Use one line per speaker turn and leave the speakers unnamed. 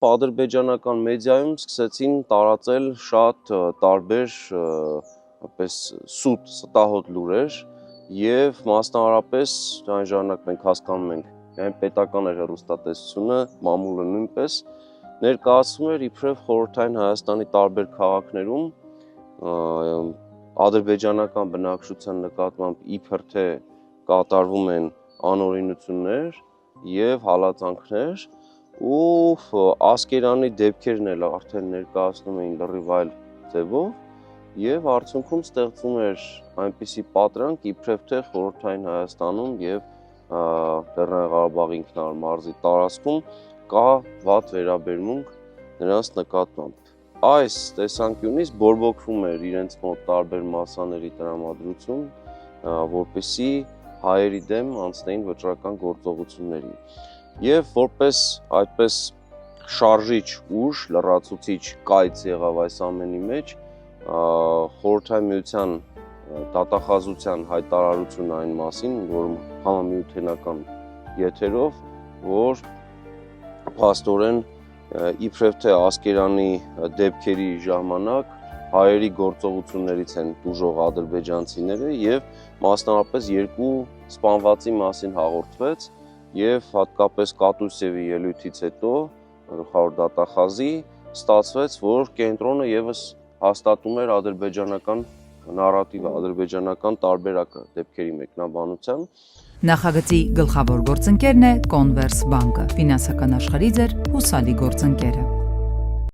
ադրբեջանական մեդիայում սկսեցին տարածել շատ տարբեր սուտ ստահոդ լուրեր եւ մասնավորապես այն ժամանակ մենք հասկանում ենք այն պետական էր հեռուստատեսությունը, մամուլը նույնպես ներկայացնում էր իբրև խորհրդային Հայաստանի տարբեր քաղաքներում ադրբեջանական բնակչության նկատմամբ իբր թե կատարվում են անօրինություններ եւ հալածանքներ ու ասկերանի դեպքերն էլ արդեն ներկայացնում էին լրիվ այլ ձևով եւ արդյունքում ստեղծում էր այնպիսի պատրանք իբրև թե խորհրդային Հայաստանում եւ Լեռնային Ղարաբաղի ինքնարար մարզի տարածքում կա վատ վերաբերմունք նրանց նկատմամբ այս տեսանկյունից բորբոքվում էր իրենց մոտ տարբեր մասաների տրամադրություն որպեսզի հայերի դեմ անցնեին վճռական գործողությունների եւ որպես այդպես շարժիչ ուժ լրացուցիչ կայծ եղավ այս ամենի մեջ խորհրդային միության դատախազության հայտարարությունը այն մասին որ համամիութենական եթերով որ փաստորեն իբրև թե ասկերանի դեպքերի ժամանակ հայերի գործողություններից են դժող ադրբեջանցիները եւ մասնավորապես երկու սպանվածի մասին հաղորդվեց եւ հատկապես Կատուսևի ելույթից հետո գլխավոր դատախազի ստացվեց որ կենտրոնը եւս հաստատում էր ադրբեջանական նարատիվը ադրբեջանական տարբերակը դեպքերի մեկնաբանության
Նախագծի գլխավոր գործընկերն է Converse բանկը ֆինանսական աշխարհի ձեր հուսալի գործընկերը